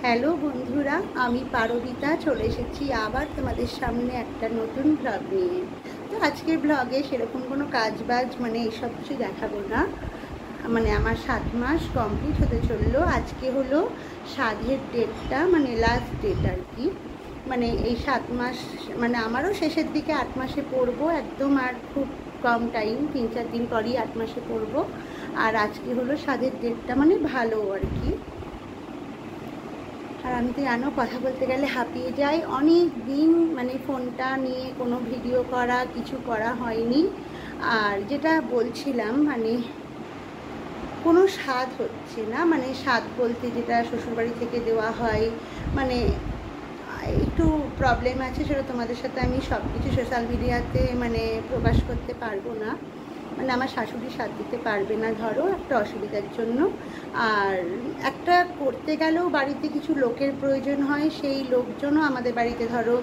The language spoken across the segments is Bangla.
হ্যালো বন্ধুরা, আমি পারবিতা চলে এসেছি আবার তোমাদের সামনে একটা নতুন ব্লগ নিয়ে। তো আজকের ব্লগে সেরকম কোনো কাজ বাজ এইসব কিছু দেখাবো না। আমার 7 মাস কমপ্লিট হতে চললো। আজকে হলো সাধের ডেটটা, লাস্ট ডেট আর কি। এই 7 মাস আমারও শেষের দিকে 8 মাসে পড়বো একদম, আর খুব কম টাইম, 3-4 দিন পরই 8 মাসে পড়বো। আর আজকে হলো সাধের ডেটটা, ভালো আর কি। আর আমি তো জানো, কথা বলতে গেলে হাঁপিয়ে যাই। অনেক দিন ফোনটা নিয়ে কোনো ভিডিও করা কিছু করা হয়নি। আর যেটা বলছিলাম, কোনো স্বাদ হচ্ছে না। স্বাদ বলতে যেটা শ্বশুরবাড়ি থেকে দেওয়া হয়, একটু প্রবলেম আছে, সেটা তোমাদের সাথে আমি সব কিছু সোশ্যাল মিডিয়াতে প্রকাশ করতে পারবো না। আমার শাশুড়ি সাথ দিতে পারবে না, ধরো একটা অসুবিধার জন্য। আর একটা করতে গেলেও বাড়িতে কিছু লোকের প্রয়োজন হয়, সেই লোকজনও আমাদের বাড়িতে ধরো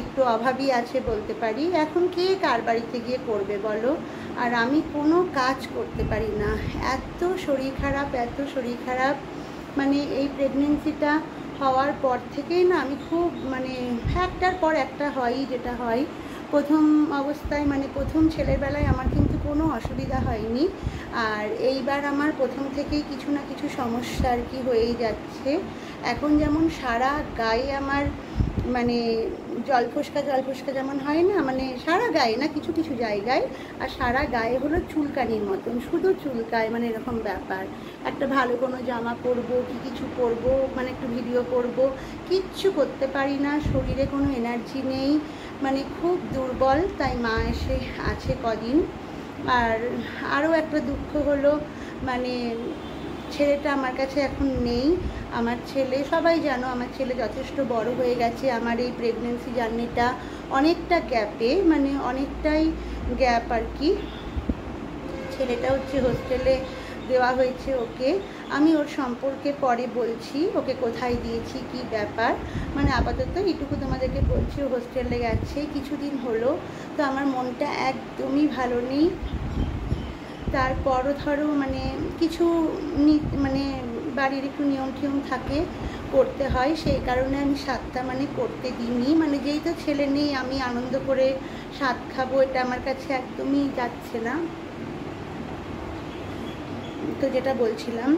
একটু অভাবই আছে বলতে পারি। এখন কে কার বাড়িতে গিয়ে করবে বলো? আর আমি কোনো কাজ করতে পারি না, এত শরীর খারাপ, এত শরীর খারাপ। এই প্রেগনেন্সিটা হওয়ার পর থেকেই না আমি খুব একটার পর একটা হয়ই, যেটা হয়। প্রথম অবস্থায় প্রথম ছেলের বেলায় আমার কিন্তু কোনো অসুবিধা হয়নি। আর এইবার আমার প্রথম থেকেই কিছু না কিছু সমস্যা আর কি হয়েই যাচ্ছে। এখন যেমন সারা গায়ে আমার জল ফোসকা যেমন হয় না, সারা গায়ে না, কিছু কিছু জায়গায়। আর সারা গায়ে হলো চুলকানির মতন, শুধু চুলকায়, এরকম ব্যাপার। একটা ভালো কোনো জামা পরবো কি কিছু করবো, একটু ভিডিও করব, কিচ্ছু করতে পারি না। শরীরে কোনো এনার্জি নেই, খুব দুর্বল। তাই মা এসে আছে কদিন। আর আরও একটা দুঃখ হলো, ছেলেটা আমার কাছে এখন নেই। আমার ছেলে, সবাই জানো আমার ছেলে যথেষ্ট বড় হয়ে গেছে। আমার এই প্রেগনেন্সি জার্নিটা অনেকটা গ্যাপে, অনেকটাই গ্যাপ আর কি। ছেলেটা হচ্ছে হোস্টেলে দেওয়া হয়েছে ওকে। আমি ওর সম্পর্কে পরে বলছি, ওকে কোথায় দিয়েছি কি ব্যাপার। আপাতত এইটুকু তোমাদেরকে বলছি, ও হোস্টেলে গেছে কিছুদিন হলো। তো আমার মনটা একদমই ভালো নেই। তারপরও ধরো কিছু বাড়ির একটু নিয়ম টিয়ম থাকে, করতে হয়। সেই কারণে আমি সাতটা করতে দিইনি। যেই তো ছেলে নেই, আমি আনন্দ করে সাত খাবো, এটা আমার কাছে একদমই যাচ্ছে না। তো যেটা বলছিলাম,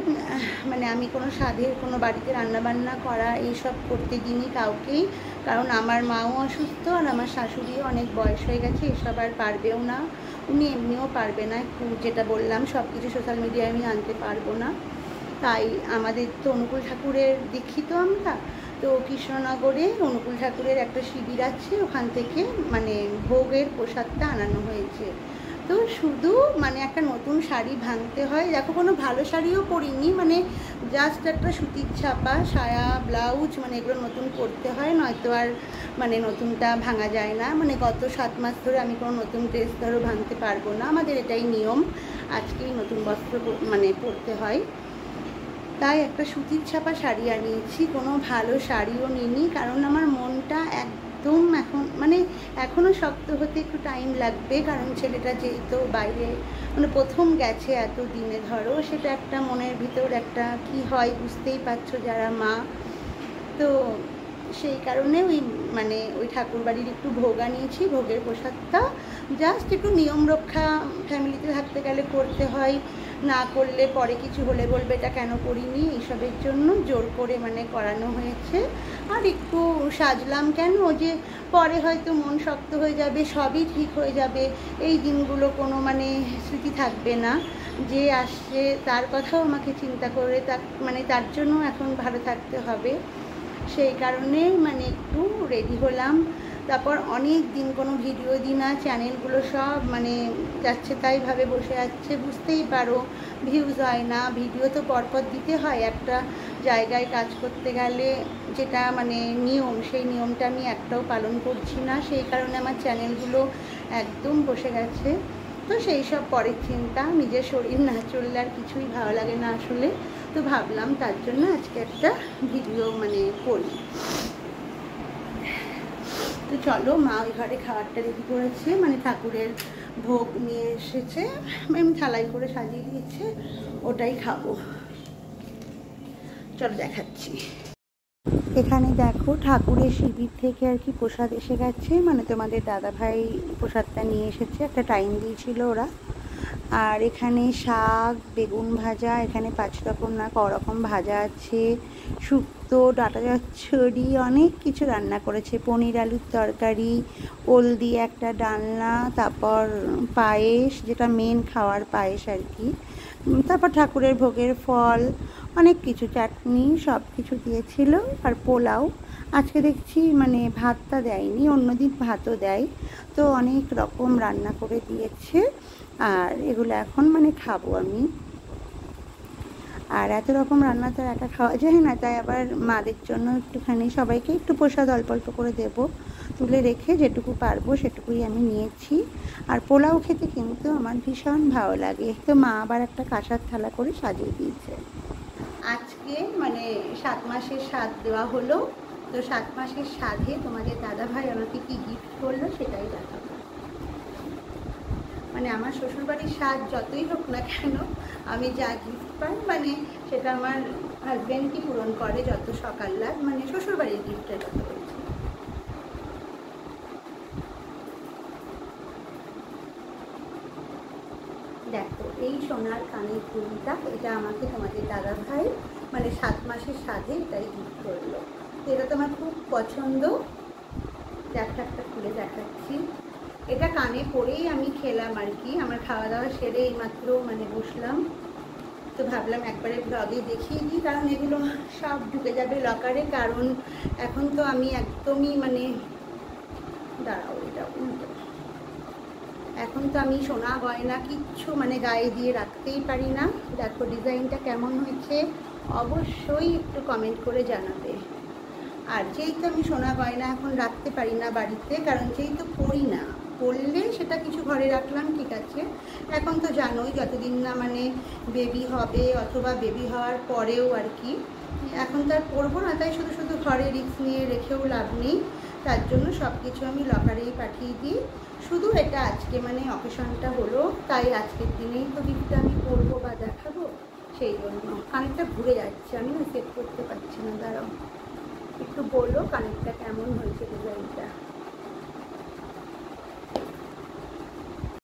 আমি কোনো স্বাদের কোনো বাড়িতে রান্নাবান্না করা এইসব করতে দিইনি কাউকেই। কারণ আমার মাও অসুস্থ, আর আমার শাশুড়িও অনেক বয়স হয়ে গেছে, এসব আর পারবেও না। উনি এমনিও পারবে না, যেটা বললাম সব কিছু সোশ্যাল মিডিয়ায় আমি আনতে পারবো না। তাই আমাদের তো অনুকূল ঠাকুরের দীক্ষিত আমরা। তো কৃষ্ণনগরে অনুকূল ঠাকুরের একটা শিবির আছে, ওখান থেকে ভোগের প্রসাদটা আনানো হয়েছে। তো শুধু একটা নতুন শাড়ি ভাঙতে হয়। দেখো, কোনো ভালো শাড়িও পরিনি, জাস্ট একটা সুতির ছাপা সায়া ব্লাউজ, এগুলো নতুন করতে হয়, নয়তো আর নতুনটা ভাঙা যায় না। গত 7 মাস ধরে আমি কোনো নতুন ড্রেস ধরো ভাঙতে পারবো না, আমাদের এটাই নিয়ম। আজকেই নতুন বস্ত্র পরতে হয়। তাই একটা সুতির ছাপা শাড়ি আনিয়েছি, কোনো ভালো শাড়িও নিইনি। কারণ আমার মনটা একদম এখন এখনও শক্ত হতে একটু টাইম লাগবে। কারণ ছেলেটা যেহেতু বাইরে প্রথম গেছে এত দিনে, ধরো সেটা একটা মনের ভিতর একটা কি হয় বুঝতেই পারছো যারা মা। তো সেই কারণে ওই ঠাকুরবাড়ির একটু ভোগ আনিয়েছি, ভোগের প্রসাদটা জাস্ট একটু নিয়ম রক্ষা, ফ্যামিলিতে থাকতে গেলে করতে হয়, না করলে পরে কিছু হলে বলবে এটা কেন করিনি, এইসবের জন্য জোর করে করানো হয়েছে। আর একটু সাজলাম, কেন যে পরে হয়তো মন শক্ত হয়ে যাবে, সবই ঠিক হয়ে যাবে, এই দিনগুলো কোনো স্মৃতি থাকবে না। যে আসছে তার কথাও আমাকে চিন্তা করে তার জন্য এখন ভালো থাকতে হবে। সেই কারণে একটু রেডি হলাম। তারপর অনেক দিন কোনো ভিডিও দিই না, চ্যানেলগুলো সব যাচ্ছে তাইভাবে বসে যাচ্ছে, বুঝতেই পারো, ভিউজ হয় না। ভিডিও তো পরপর দিতে হয়, একটা জায়গায় কাজ করতে গেলে যেটা নিয়ম, সেই নিয়মটা আমি একটাও পালন করছি না। সেই কারণে আমার চ্যানেলগুলো একদম বসে গেছে। তো সেই সব পরের চিন্তা, নিজের শরীর না চললে আর কিছুই ভালো লাগে না আসলে। তো ভাবলাম তার জন্য আজকে একটা ভিডিও করি। তো চলো, মা ওই ঘরে খাবারটা রেডি করেছে, ঠাকুরের ভোগ নিয়ে এসেছে, থালাই করে সাজিয়ে দিয়েছে, ওটাই খাবো। চলো দেখাচ্ছি। এখানে দেখো ঠাকুরের শিবির থেকে আর কি প্রসাদ এসে গেছে, মানে তোমাদের দাদাভাই প্রসাদটা নিয়ে এসেছে, একটা টাইম দিয়েছিল ওরা। আর এখানে শাক, বেগুন ভাজা, এখানে 5 রকম না রকম ভাজা আছে, শুক্তো, ডাঁটা চচ্চড়ি, অনেক কিছু রান্না করেছে, পনির আলুর তরকারি, ওল দিয়ে একটা ডালনা, তারপর পায়েস, যেটা মেন খাওয়ার পায়েস আর কি, তারপর ঠাকুরের ভোগের ফল, অনেক কিছু, চাটনি, সব কিছু দিয়েছিল। আর পোলাও, আজকে দেখছি মানে ভাতটা দেয়নি, অন্যদিন ভাতও দেয়, তো অনেক রকম রান্না করে দিয়েছে। আর এগুলো এখন মানে খাবো আমি। আর এত রকম রান্না তো একা খাওয়া যায় না, তাই আবার মাদের জন্য একটুখানি সবাইকে একটু প্রসাদ অল্প অল্প করে দেব, তুলে রেখে যেটুকু পারবো সেটুকুই আমি নিয়েছি। আর পোলাও খেতে কিন্তু আমার ভীষণ ভালো লাগে, তো মা আবার একটা কাঁসার থালা করে সাজিয়ে দিয়েছে। আজকে মানে 7 মাসের স্বাদ দেওয়া হলো, তো 7 মাসের স্বাদে তোমাদের দাদাভাই আমাকে কি গিফট করলো সেটাই দেখাবো। মানে আমার শ্বশুরবাড়ির স্বাদ যতই হোক না কেন, আমি যা গিফট পাই মানে সেটা আমার হাজব্যান্ডকে পূরণ করে যত সকাল লাগ, মানে শ্বশুরবাড়ির গিফটের কথা বলছি। দেখো এই সোনার কানের দুলটা, এটা আমাকে তোমাদের দাদাভাই মানে 7 মাসের স্বাদে এটাই গিফট করলো, তো এটা তো আমার খুব পছন্দ। একটা খুলে দেখাচ্ছি, এটা কানে পরেই আমি খেলাম আর কি, আমার খাওয়া দাওয়া সেরে এইমাত্র মানে বসলাম, তো ভাবলাম একবারে ব্লগে দেখিয়ে দিই, কারণ এগুলো সব ঢুকে যাবে লকারে, কারণ এখন তো আমি একদমই মানে দাঁড়াও এটা উল্টো, এখন তো আমি সোনা গয়না কিচ্ছু মানে গায়ে দিয়ে রাখতেই পারি না। দেখো ডিজাইনটা কেমন হয়েছে অবশ্যই একটু কমেন্ট করে জানাবে। আর যেহেতু আমি সোনা গয়না এখন রাখতে পারি না বাড়িতে, কারণ যেহেতু পরি না, পরলে সেটা কিছু ঘরে রাখলাম ঠিক আছে, এখন তো জানোই যতদিন না মানে বেবি হবে অথবা বেবি হওয়ার পরেও আর কি, এখন তো আর পরবো না, তাই শুধু শুধু ঘরে রিস্ক নিয়ে রেখেও লাভ নেই, তার জন্য সব কিছু আমি লকারেই পাঠিয়ে দিই। শুধু এটা আজকে মানে অকেশনটা হলো, তাই আজকের দিনেই তো গিফটটা আমি পরবো বা দেখাবো, সেই জন্য। কানেরটা ঘুরে যাচ্ছে, আমি না সেট করতে পারছি না, দাঁড়াও একটু বলো কানেরটা কেমন হয়েছে ডিজাইনটা।